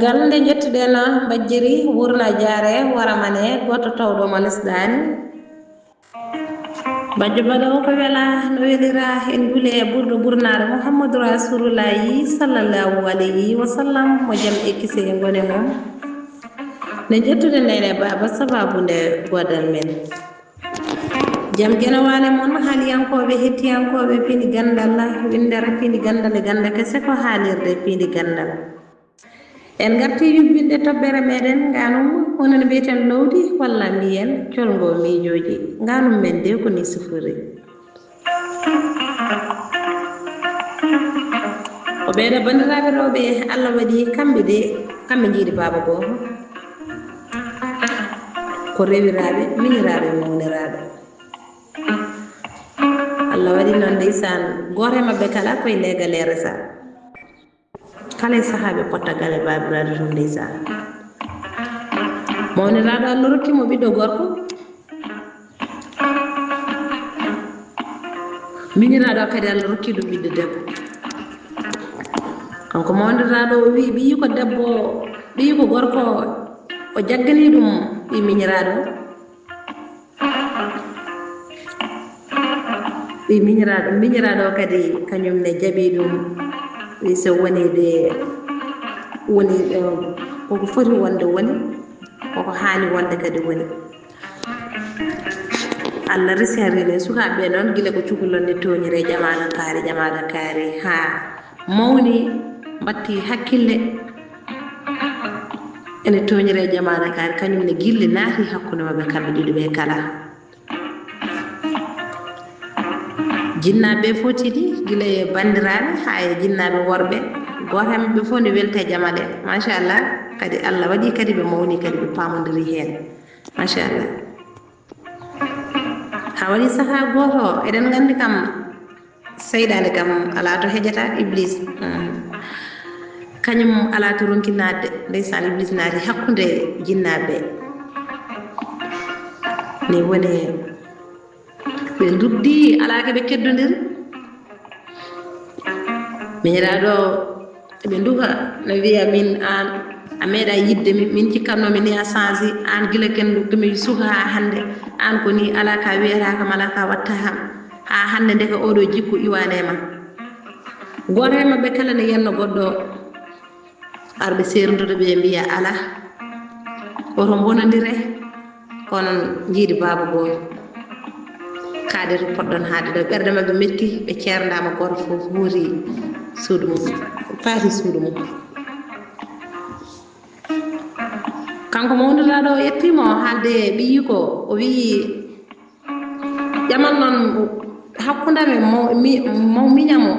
caggal nde jettuɗen mbajjiri wurna jaare waramane goto tawɗo mo lesɗani bajjo baɗo ko wela no welira en gule ɓurɗo ɓurnare mouhammadou rasulullahi sallallahu alayhi wa sallam mo jaam ekkise e gone mum nde jettude nene baba sababu nde godal men jaam guenowale moon haaliyankoɓe hettiyankoɓe pindi gandal windere pindi gandal e ganda kese ko haalirde pindi gandal en garti yubbinde toɓɓere meɗen ganum honono mbiyeten lowdi walla mbiyen colgo miijoji ganum men de ko ni sifori o ɓeeɗo bandiraɓe rewɓe allah waɗi kamɓe jiiɗi baba goto ko rewiraɓe miñiraɓe mawniraɓe allah waɗi noon ndeysan goto e mabɓe kala koye leegal e resa kala e sahaɓe pottagal e babiraɗo tum ndeysan mawniraɗo allah rokkimo ɓiɗɗo gorko miñiraɗo kadi allah rokki ɗum ɓiɗɗo debbo kanko mawniraɗo o wi ɓiyi ko debbo ɓiyi ko gorko o jaggani ɗum ɓi miñiraɗo ɓi miñiraɗo kadi kañum ne jaaɓi ɗum wi so wonide woni koko foti wonde woni koko haani wonde kadi woni allah resi hen rene sukaɓe noon guila ko cukalonde toñire jamaɗo kaari ha mawni mbatti hakkille ene toñire jamaɗo kaari kañum ne guille naati hakkude mabɓe kamɓe ɗiɗo ɓe kala jinnaɓe foti ɗi guila e bandiraɓe ha e jinnaɓe worɓe goto e mabɓe fof ne welta jamaɗe machallah kadi allah waɗi kadi ɓe mawni kadi ɓe pamodiri hen machallah ha waɗi saaha goto eɗen gandi kam seyɗade kam ala to heƴata iblis kañum ala to ronki nadde ndeysan iblis naati hakkude jinnaɓe ni woni ɓe duddi ala ke ɓe keddodiri miñiraɗo ɓe duka no wiya min an a meeɗa yidde min cikkatnomi ni a changé an guila komi suka ha hande an ko ni ala ka wiyata kam ala ka watta kam ha hande ndeka oɗo jikku iwanema goto e mabɓe kala ne yenno goɗɗo arɓe serdude ɓe mbiya ala oto bonodire kono jiiɗi baba goto kaade to poɗɗon haade ɗo ɓerde mabɓe metti ɓe ceerdama goto fof huuri suudu mum paati suudu mum kanko mawniraɗo o yettimo haalde ɓiyi ko o wii ƴamal noon hakkudame miñamo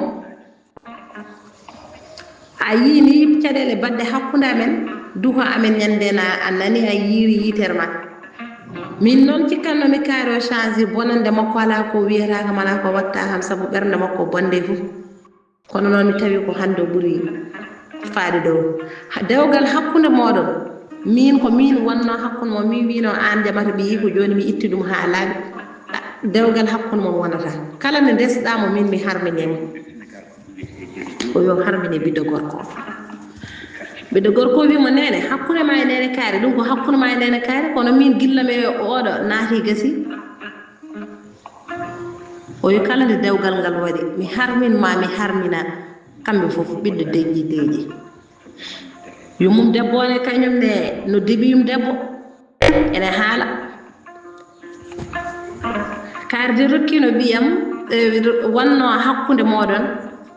a yiini caɗele badde hakkude amen duko amen ñandena a nani a yiiri yitere ma min noon cikkannomi kaari o changé bonande makko ala ko wiyata kam ala ko watta kam saabu ɓernde makko bonde fof kono noon mi tawi ko hande o ɓuuri faade dow dewgal hakkude moɗon min ko min wonno hakkude mo min wino an jamata ɓiyi ko joni mi itti ɗum ha laaɓi dewgal hakkude mon wonata kala nde ndesɗamo min mi harminemo o yo harmine ɓiɗɗo gorko wimo nene hakkude ma e nene kaari ɗum ko hakkude ma e nene kaari kono min gillame oɗo naati gasi o yo kala nde dewgal ngal waɗi mi harmina kamɓe fof ɓiɗɗo deƴƴi yumum debbo ne kañum ne no deɓiyum debbo ene haala kaarde rokkino ɓiyam wonno hakkude moɗon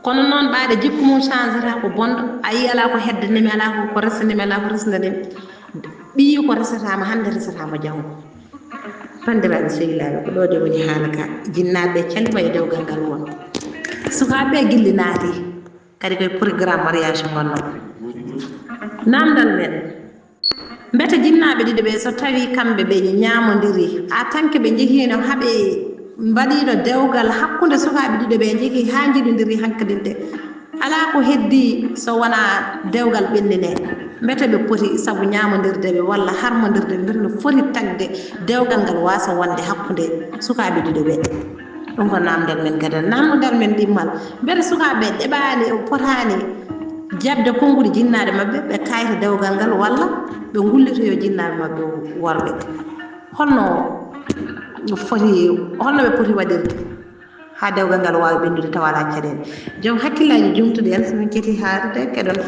kono noon ɓaade jikku mum changeta ko bonɗo a yi ala ko heddanimi ala ko resanimi ala ko resdanimi ɓiyi ko resatama hande resatama janggo bandiraɓe sehilaɓe ko ɗo de woni haala ka jinnaɓe calima e dewgal ngal won sukaɓe guilli naati kadi koye programme mariage gonno namdal men mbete jinnaɓe ɗiɗo ɓe so tawi kamɓe ɓe ñamodiri a tanke ɓe jehino haaɓe mbaɗiɗo dewgal hakkude sukaɓe ɗiɗo ɓe jeehi ha jiɗodiri hankkadinde ala ko heddi so wona dewgal ɓennine mbete ɓe poti saabu ñamodirdeɓe walla harmodirde mbete no foti tagde dewgal ngal wasa wonde hakkude sukaɓe ɗiɗo ɓe ɗum ko namdal men kadi namdal men ɗimmal mbete sukaɓe ɗeɓani potani jabde kongude jinnaade mabɓe ɓe kayta dewgal ngal walla ɓe gullita yo jinnaaɓe mabɓe worɓe holno ɓe poti waɗirde ha dewgal ngal wawi ɓendude tawa ala caɗele joom hakkillaji jumtuɗe en somin keti haalde keɗon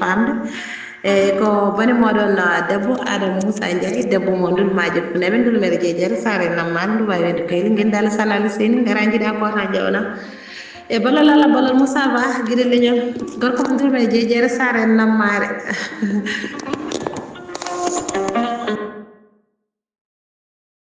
famde ko bani moɗon debbo Adama Moussa Ndiaye debbo mo ndulmaji funeɓe ndulmere jeejere sare nammani nduwawi wende kayli guendali salali seni gara jiiɗa kota jewna e ballal Allah ballal Moussa Ba guiɗe leñol gorko mo ndulmere jeejere sare nammare